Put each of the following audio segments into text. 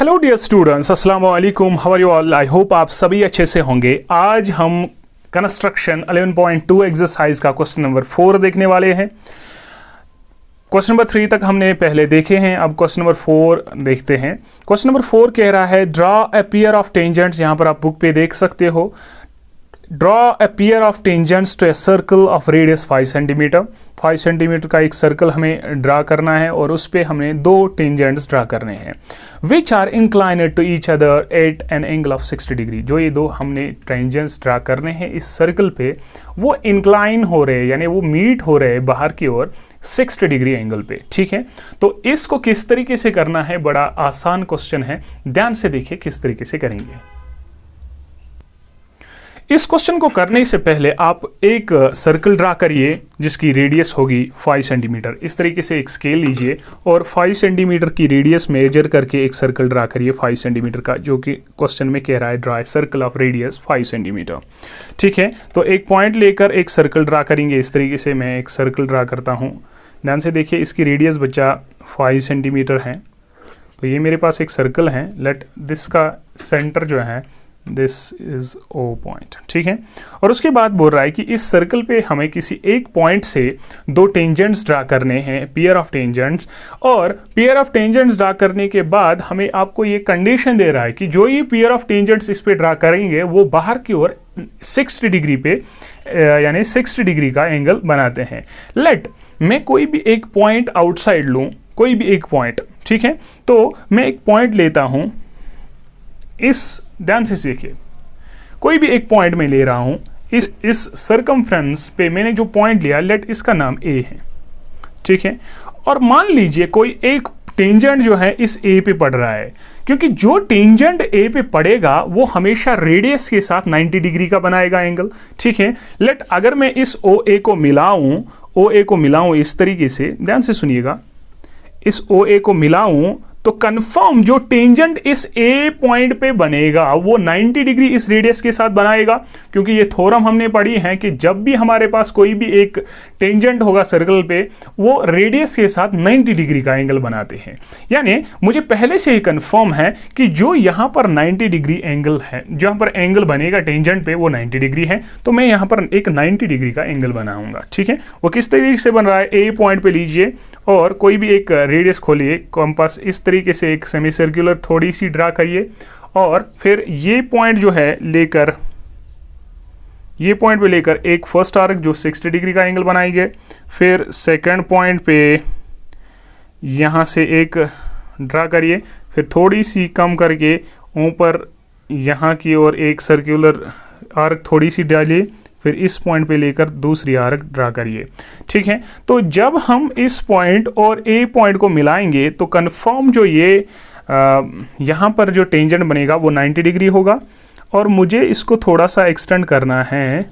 Hello dear students, अस्सलाम वालेकुम, how are you all. I hope आप सभी अच्छे से होंगे। आज हम कंस्ट्रक्शन 11.2 एक्सरसाइज का क्वेश्चन नंबर 4 देखने वाले हैं। क्वेश्चन नंबर 3 तक हमने पहले देखे हैं, अब क्वेश्चन नंबर 4 देखते हैं। क्वेश्चन नंबर 4 कह रहा है draw a pair of tangents. यहाँ पर आप बुक पे देख सकते हो, draw a pair of tangents to a circle of radius 5 centimetre. 5 centimetre का एक सर्कल हमें ड्रा करना है और उस पे हमें दो टेंजेंट्स ड्रा करने हैं which are inclined to each other at an angle of 60 degree. जो ये दो हमने टेंजेंट्स ड्रा करने हैं इस सर्कल पे, वो इंक्लाइन हो रहे हैं, यानी वो मीट हो रहे हैं बाहर की ओर 60 डिग्री एंगल पे। ठीक है, तो इसको किस तरीके से करना है, बड़ा आसान क्वेश्चन है। ध्यान से देखिए किस तरीके से करेंगे। इस क्वेश्चन को करने से पहले आप एक सर्कल ड्रा करिए जिसकी रेडियस होगी 5 सेंटीमीटर। इस तरीके से एक स्केल लीजिए और 5 सेंटीमीटर की रेडियस मेजर करके एक सर्कल ड्रा करिए 5 सेंटीमीटर का, जो कि क्वेश्चन में कह रहा है draw circle of radius 5 centimetre. ठीक है, तो एक पॉइंट लेकर एक सर्कल ड्रा करेंगे। इस तरीके से मैं एक सर्कल ड्रा करता हूँ। ध्यान से देखिए, इसकी रेडियस बच्चा 5 सेंटीमीटर है। तो ये मेरे पास एक सर्कल है। लेट दिस का सेंटर जो है दिस इज ओ पॉइंट। ठीक है, और उसके बाद बोल रहा है कि इस सर्कल पे हमें किसी एक पॉइंट से दो टेंजेंट्स ड्रा करने हैं, पेयर ऑफ टेंजेंट्स। और पेयर ऑफ टेंजेंट्स ड्रा करने के बाद हमें आपको ये कंडीशन दे रहा है कि जो ये पेयर ऑफ टेंजेंट्स इस पे ड्रा करेंगे वो बाहर की ओर 60 डिग्री पे यानी 60 डिग्री का एंगल बनाते हैं। लेट मैं कोई भी एक पॉइंट आउटसाइड लूं, कोई भी एक पॉइंट। ठीक है, तो मैं एक पॉइंट लेता हूं, ध्यान से देखिए, कोई भी एक पॉइंट में ले रहा हूं। इस सर्कमफ्रेंस पे मैंने जो पॉइंट लिया, लेट इसका नाम ए है। ठीक है, और मान लीजिए कोई एक टेंजेंट जो है इस ए पे पड़ रहा है, क्योंकि जो टेंजेंट ए पे पड़ेगा वो हमेशा रेडियस के साथ 90 डिग्री का बनाएगा एंगल। ठीक है, लेट अगर मैं इस ओ ए को मिलाऊं इस तरीके से, ध्यान से सुनिएगा, इस ओ ए को मिलाऊं तो कंफर्म जो टेंजेंट इस ए पॉइंट पे बनेगा वो 90 डिग्री इस रेडियस के साथ बनाएगा, क्योंकि ये थ्योरम हमने पढ़ी है कि जब भी हमारे पास कोई भी एक टेंजेंट होगा सर्कल पे, वो रेडियस के साथ 90 डिग्री का एंगल बनाते हैं। यानी मुझे पहले से ही कंफर्म है कि जो यहां पर 90 डिग्री एंगल है, जो यहां पर एंगल बनेगा टेंजेंट पे वो 90 डिग्री है, तो मैं यहां पर एक 90 डिग्री का एंगल बनाऊंगा। ठीक है, वो किस तरीके से बन रहा है, ए पॉइंट पे लीजिए और कोई भी एक रेडियस खोलिए, कंपास इस तरीके से एक सेमी सर्कुलर थोड़ी सी ड्रा करिए और फिर ये पॉइंट जो है लेकर, ये पॉइंट पे लेकर एक फर्स्ट आर्क जो 60 डिग्री का एंगल बनाएंगे। फिर सेकंड पॉइंट पे यहां से एक ड्रा करिए, फिर थोड़ी सी कम करके ऊपर यहां की ओर एक सर्कुलर आर्क थोड़ी सी डालिए, फिर इस पॉइंट पे लेकर दूसरी आर्क ड्रा करिए। ठीक है, तो जब हम इस पॉइंट और ए पॉइंट को मिलाएंगे तो कंफर्म जो ये यहाँ पर जो टेंजेंट बनेगा वो 90 डिग्री होगा। और मुझे इसको थोड़ा सा एक्सटेंड करना है,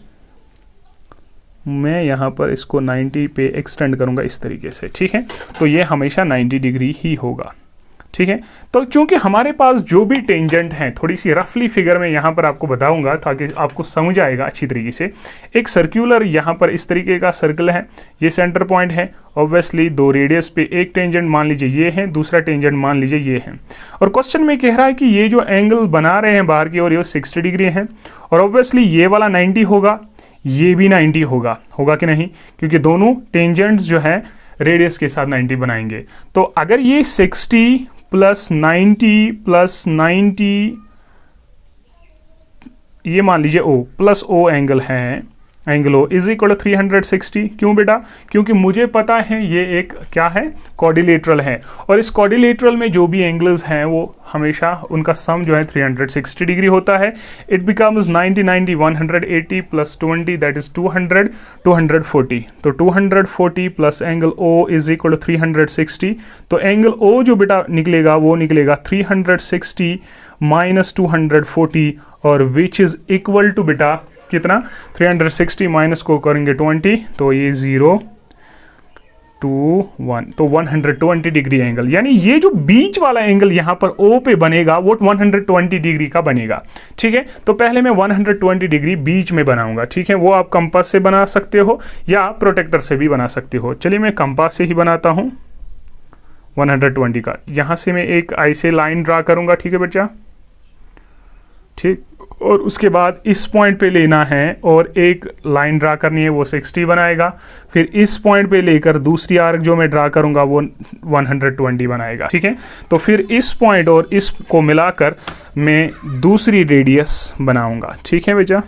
मैं यहाँ पर इसको 90 पे एक्सटेंड करूँगा इस तरीके से। ठीक है, तो ये हमेशा 90 डिग्री ही होगा। ठीक है, तो चूंकि हमारे पास जो भी टेंजेंट हैं, थोड़ी सी रफली फिगर में यहाँ पर आपको बताऊंगा ताकि आपको समझ आएगा अच्छी तरीके से। एक सर्कुलर यहाँ पर इस तरीके का सर्कल है, ये सेंटर पॉइंट है। ऑब्वियसली दो रेडियस पे एक टेंजेंट मान लीजिए ये है, दूसरा टेंजेंट मान लीजिए ये है। और क्वेश्चन में कह रहा है कि ये जो एंगल बना रहे हैं बाहर की ओर ये 60 डिग्री है, और ऑब्वियसली ये वाला 90 होगा, ये भी 90 होगा कि नहीं, क्योंकि दोनों टेंजेंट्स जो है रेडियस के साथ 90 बनाएंगे। तो अगर ये 60 प्लस 90 ये मान लीजिए ओ प्लस ओ एंगल है, angle O is equal to 360। क्यों बेटा, क्योंकि मुझे पता है ये एक क्या है, क्वाड्रिलेटरल है, और इस क्वाड्रिलेटरल में जो भी एंगल्स हैं वो हमेशा उनका सम जो है 360 डिग्री होता है। It becomes 90 90 180 plus 20 that is 200 240। तो 240 plus angle O is equal to 360। तो एंगल ओ जो बेटा निकलेगा वो निकलेगा 360 माइनस 240, और विच इज इक्वल टू बेटा कितना, 360 माइनस को करेंगे 20, तो ये 0 2 1, तो 120 डिग्री एंगल। यानी ये जो बीच वाला एंगल यहाँ पर O पे बनेगा वो 120 डिग्री का बनेगा। ठीक है, तो पहले मैं 120 डिग्री बीच में बनाऊंगा। ठीक है, वो आप कंपास से बना सकते हो या प्रोटेक्टर से भी बना सकते हो। चलिए मैं कंपास से ही बनाता हूँ। 120 का। यहाँ से मैं एक ऐसे लाइन ड्रा करूँगा, ठीक है बच्चा, ठीक। और उसके बाद इस पॉइंट पे लेना है और एक लाइन ड्रा करनी है, वो 60 बनाएगा। फिर इस पॉइंट पे लेकर दूसरी आर्क जो मैं ड्रा करूंगा वो 120 बनाएगा, ठीक है। तो फिर इस पॉइंट और इस को मिलाकर मैं दूसरी रेडियस बनाऊंगा, ठीक है बच्चा।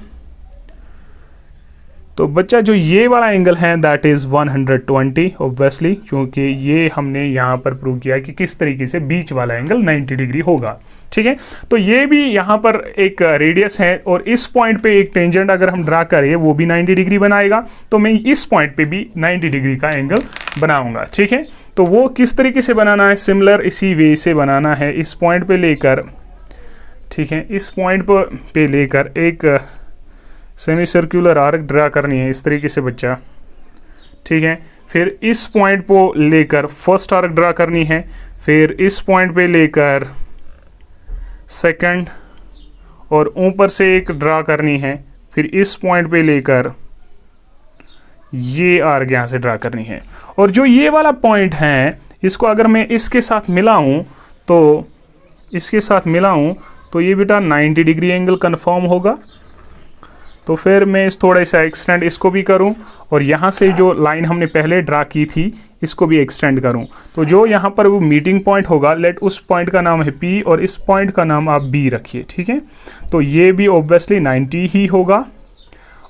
तो बच्चा जो ये वाला एंगल है दैट इज़ 120 ऑब्वियसली, क्योंकि ये हमने यहाँ पर प्रूव किया कि किस तरीके से बीच वाला एंगल 90 डिग्री होगा, ठीक है। तो ये भी यहाँ पर एक रेडियस है और इस पॉइंट पे एक टेंजेंट अगर हम ड्रा करें वो भी 90 डिग्री बनाएगा, तो मैं इस पॉइंट पे भी 90 डिग्री का एंगल बनाऊंगा, ठीक है। तो वो किस तरीके से बनाना है, सिमिलर इसी वे से बनाना है। इस पॉइंट पे लेकर, ठीक है, इस पॉइंट पे लेकर एक सेमी सर्कुलर आर्क ड्रा करनी है इस तरीके से बच्चा, ठीक है। फिर इस पॉइंट को लेकर फर्स्ट आर्क ड्रा करनी है, फिर इस पॉइंट पे लेकर सेकंड और ऊपर से एक ड्रा करनी है, फिर इस पॉइंट पे लेकर ये आर्क यहाँ से ड्रा करनी है। और जो ये वाला पॉइंट है इसको अगर मैं इसके साथ मिलाऊं तो ये बेटा 90 डिग्री एंगल कंफर्म होगा। तो फिर मैं इस थोड़ा सा एक्सटेंड इसको भी करूं और यहाँ से जो लाइन हमने पहले ड्रा की थी इसको भी एक्सटेंड करूं। तो जो यहाँ पर वो मीटिंग पॉइंट होगा, लेट उस पॉइंट का नाम है P और इस पॉइंट का नाम आप B रखिए, ठीक है। तो ये भी ऑब्वियसली 90 ही होगा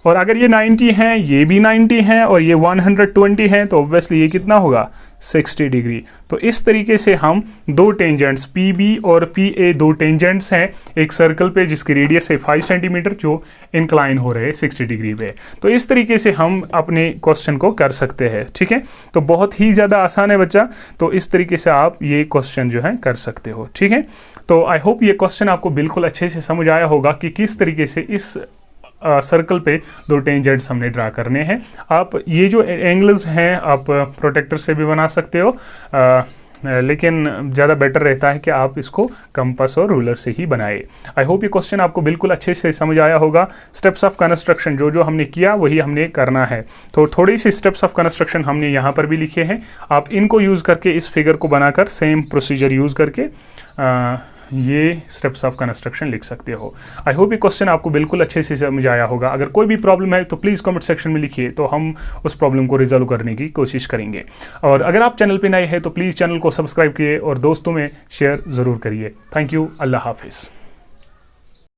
और अगर ये 90 है, ये भी 90 है और ये 120 है, तो ऑब्वियसली ये कितना होगा 60 डिग्री। तो इस तरीके से हम दो टेंजेंट्स PB और PA, दो टेंजेंट्स हैं एक सर्कल पे जिसकी रेडियस है 5 सेंटीमीटर, जो इंक्लाइन हो रहे हैं 60 डिग्री पे। तो इस तरीके से हम अपने क्वेश्चन को कर सकते हैं, ठीक है। तो बहुत ही ज़्यादा आसान है बच्चा। तो इस तरीके से आप ये क्वेश्चन जो है कर सकते हो, ठीक है। तो आई होप ये क्वेश्चन आपको बिल्कुल अच्छे से समझ आया होगा कि किस तरीके से इस सर्कल पे दो टेंजेंट्स हमने ड्रा करने हैं। आप ये जो एंगल्स हैं आप प्रोटेक्टर से भी बना सकते हो, लेकिन ज़्यादा बेटर रहता है कि आप इसको कंपास और रूलर से ही बनाए। आई होप ये क्वेश्चन आपको बिल्कुल अच्छे से समझ आया होगा। स्टेप्स ऑफ कंस्ट्रक्शन जो हमने किया वही हमने करना है। तो थोड़ी सी स्टेप्स ऑफ कंस्ट्रक्शन हमने यहाँ पर भी लिखे हैं, आप इनको यूज़ करके इस फिगर को बनाकर सेम प्रोसीजर यूज़ करके ये स्टेप्स ऑफ कंस्ट्रक्शन लिख सकते हो। आई होप ये क्वेश्चन आपको बिल्कुल अच्छे से समझ आया होगा। अगर कोई भी प्रॉब्लम है तो प्लीज़ कमेंट सेक्शन में लिखिए, तो हम उस प्रॉब्लम को रिजॉल्व करने की कोशिश करेंगे। और अगर आप चैनल पे नए हैं तो प्लीज़ चैनल को सब्सक्राइब किए और दोस्तों में शेयर ज़रूर करिए। Thank you. अल्लाह हाफिज़।